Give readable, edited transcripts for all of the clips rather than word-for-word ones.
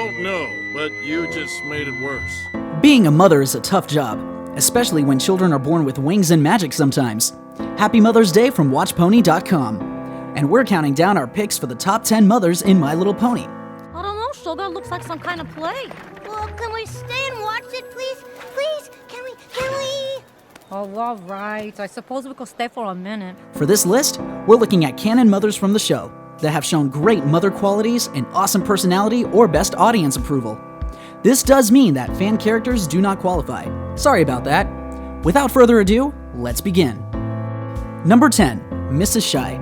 don't know, but you just made it worse. Being a mother is a tough job, especially when children are born with wings and magic sometimes. Happy Mother's Day from WatchPony.com. And we're counting down our picks for the top 10 mothers in My Little Pony. I don't know, Sugar. Looks like some kind of play. Well, can we stay and watch it, please? Please, can we? Oh, all right. I suppose we could stay for a minute. For this list, we're looking at canon mothers from the show that have shown great mother qualities and awesome personality or best audience approval. This does mean that fan characters do not qualify. Sorry about that. Without further ado, let's begin. Number 10, Mrs. Shy.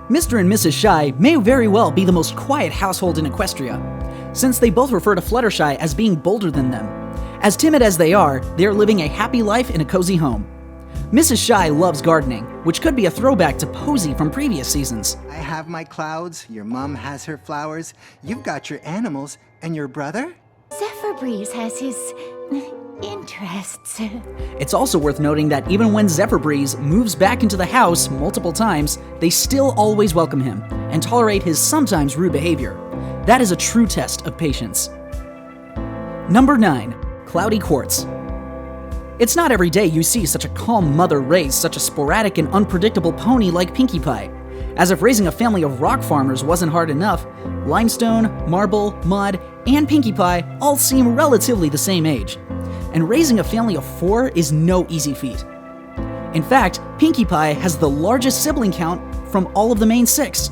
Mr. and Mrs. Shy may very well be the most quiet household in Equestria, since they both refer to Fluttershy as being bolder than them. As timid as they are living a happy life in a cozy home. Mrs. Shy loves gardening, which could be a throwback to Posy from previous seasons. I have my clouds, your mom has her flowers, you've got your animals, and your brother? Zephyr Breeze has his interests. It's also worth noting that even when Zephyr Breeze moves back into the house multiple times, they still always welcome him and tolerate his sometimes rude behavior. That is a true test of patience. Number 9, Cloudy Quartz. It's not every day you see such a calm mother raise such a sporadic and unpredictable pony like Pinkie Pie. As if raising a family of rock farmers wasn't hard enough, Limestone, Marble, Mud, and Pinkie Pie all seem relatively the same age. And raising a family of 4 is no easy feat. In fact, Pinkie Pie has the largest sibling count from all of the main 6.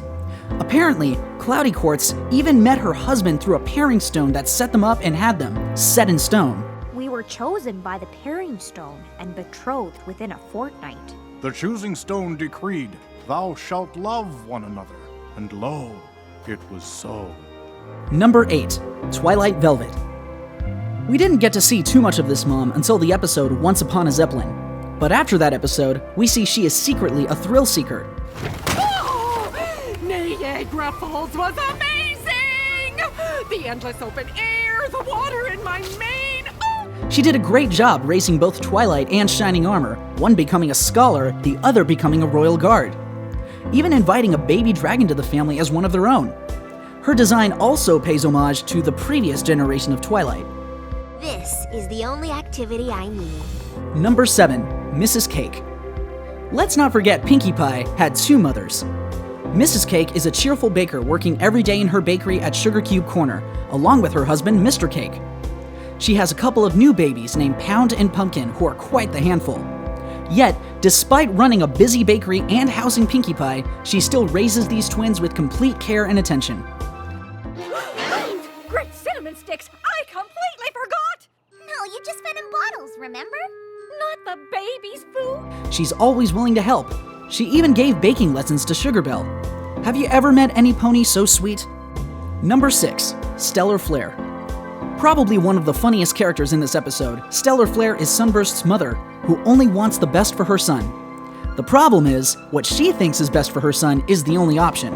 Apparently, Cloudy Quartz even met her husband through a pairing stone that set them up and had them set in stone. We were chosen by the pairing stone and betrothed within a fortnight. The choosing stone decreed, "Thou shalt love one another." And lo, it was so. Number 8, Twilight Velvet. We didn't get to see too much of this mom until the episode Once Upon a Zeppelin. But after that episode, we see she is secretly a thrill seeker. Niagara Falls was amazing! The endless open air, the water in my mane. She did a great job racing both Twilight and Shining Armor, one becoming a scholar, the other becoming a royal guard. Even inviting a baby dragon to the family as one of their own. Her design also pays homage to the previous generation of Twilight. This is the only activity I need. Number 7, Mrs. Cake. Let's not forget Pinkie Pie had 2 mothers. Mrs. Cake is a cheerful baker working every day in her bakery at Sugar Cube Corner, along with her husband, Mr. Cake. She has a couple of new babies named Pound and Pumpkin who are quite the handful. Yet, despite running a busy bakery and housing Pinkie Pie, she still raises these twins with complete care and attention. Great cinnamon sticks! I completely forgot! No, you just fed him bottles, remember? Not the baby's food! She's always willing to help. She even gave baking lessons to Sugarbelle. Have you ever met any pony so sweet? Number 6, Stellar Flare. Probably one of the funniest characters in this episode, Stellar Flare is Sunburst's mother, who only wants the best for her son. The problem is, what she thinks is best for her son is the only option.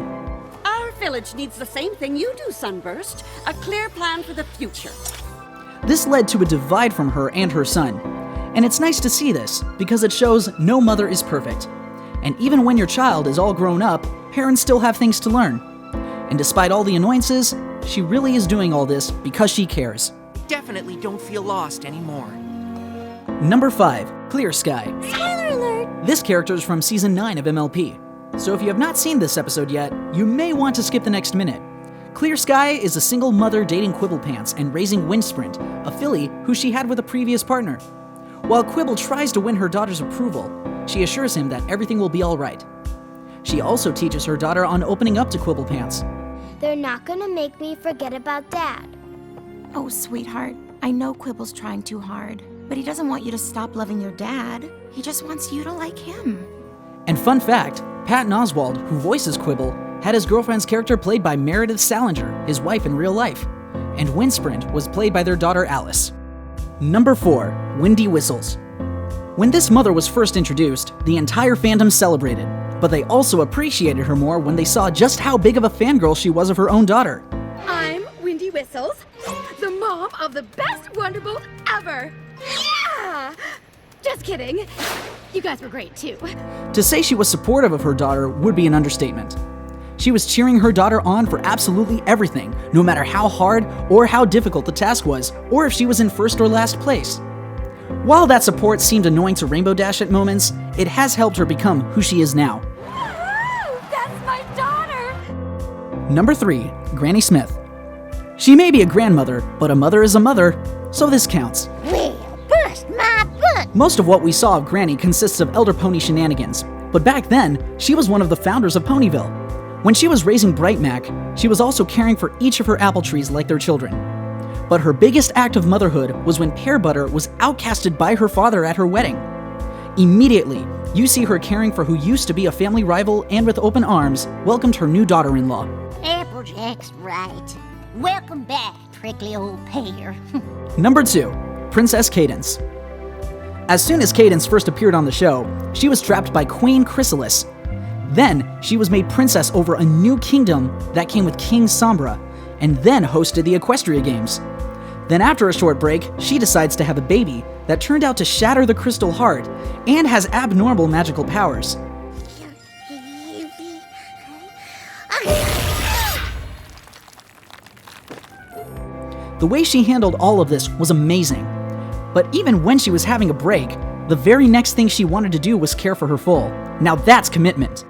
Our village needs the same thing you do, Sunburst. A clear plan for the future. This led to a divide from her and her son. And it's nice to see this, because it shows no mother is perfect. And even when your child is all grown up, parents still have things to learn. And despite all the annoyances, she really is doing all this because she cares. Definitely don't feel lost anymore. Number 5, Clear Sky. Spoiler alert! This character is from Season 9 of MLP. So if you have not seen this episode yet, you may want to skip the next minute. Clear Sky is a single mother dating Quibblepants and raising Windsprint, a filly who she had with a previous partner. While Quibble tries to win her daughter's approval, she assures him that everything will be alright. She also teaches her daughter on opening up to Quibblepants. They're not gonna make me forget about Dad. Oh, sweetheart, I know Quibble's trying too hard, but he doesn't want you to stop loving your dad. He just wants you to like him. And fun fact, Patton Oswalt, who voices Quibble, had his girlfriend's character played by Meredith Salinger, his wife in real life. And Windsprint was played by their daughter Alice. Number 4, Windy Whistles. When this mother was first introduced, the entire fandom celebrated, but they also appreciated her more when they saw just how big of a fangirl she was of her own daughter. I'm Windy Whistles, the mom of the best Wonderbolt ever! Yeah! Just kidding. You guys were great too. To say she was supportive of her daughter would be an understatement. She was cheering her daughter on for absolutely everything, no matter how hard or how difficult the task was, or if she was in first or last place. While that support seemed annoying to Rainbow Dash at moments, it has helped her become who she is now. That's my daughter! Number 3. Granny Smith. She may be a grandmother, but a mother is a mother, so this counts. Well, bust my butt. Most of what we saw of Granny consists of elder pony shenanigans, but back then, she was one of the founders of Ponyville. When she was raising Bright Mac, she was also caring for each of her apple trees like their children. But her biggest act of motherhood was when Pear Butter was outcasted by her father at her wedding. Immediately, you see her caring for who used to be a family rival and with open arms, welcomed her new daughter-in-law. Applejack's right. Welcome back, prickly old Pear. Number 2. Princess Cadence. As soon as Cadence first appeared on the show, she was trapped by Queen Chrysalis. Then, she was made princess over a new kingdom that came with King Sombra, and then hosted the Equestria Games. Then after a short break, she decides to have a baby that turned out to shatter the crystal heart and has abnormal magical powers. The way she handled all of this was amazing. But even when she was having a break, the very next thing she wanted to do was care for her foal. Now that's commitment.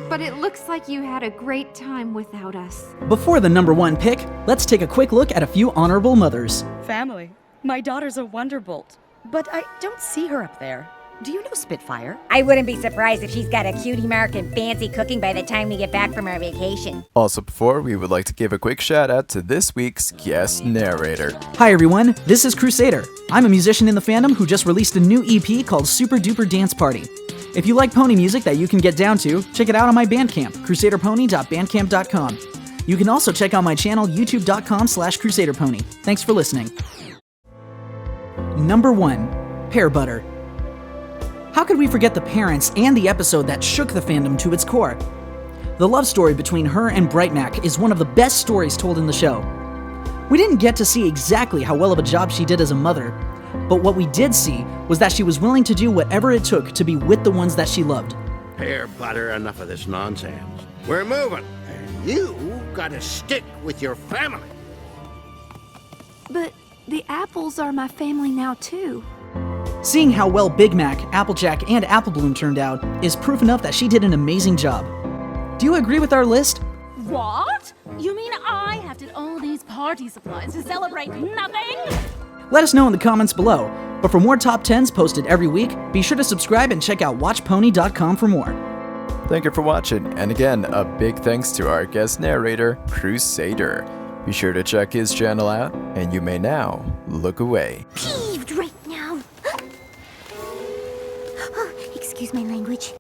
But it looks like you had a great time without us. Before the number 1 pick, let's take a quick look at a few honorable mothers. Family. My daughter's a wonderbolt, but I don't see her up there. Do you know Spitfire? I wouldn't be surprised if she's got a cutie mark and fancy cooking by the time we get back from our vacation. Also before, we would like to give a quick shout out to this week's guest narrator. Hi everyone, this is Crusader. I'm a musician in the fandom who just released a new EP called Super Duper Dance Party. If you like pony music that you can get down to, check it out on my Bandcamp, crusaderpony.bandcamp.com. You can also check out my channel, youtube.com/crusaderpony. Thanks for listening. Number 1. Pear Butter. How could we forget the parents and the episode that shook the fandom to its core? The love story between her and Bright Mac is one of the best stories told in the show. We didn't get to see exactly how well of a job she did as a mother, but what we did see was that she was willing to do whatever it took to be with the ones that she loved. Pear Butter, enough of this nonsense. We're moving, and you gotta stick with your family. But the apples are my family now, too. Seeing how well Big Mac, Applejack, and Apple Bloom turned out is proof enough that she did an amazing job. Do you agree with our list? What? You mean I have to all these party supplies to celebrate nothing? Let us know in the comments below. But for more top 10s posted every week, be sure to subscribe and check out WatchPony.com for more. Thank you for watching, and again, a big thanks to our guest narrator, Crusader. Be sure to check his channel out, and you may now look away. Peeved right now. Excuse my language.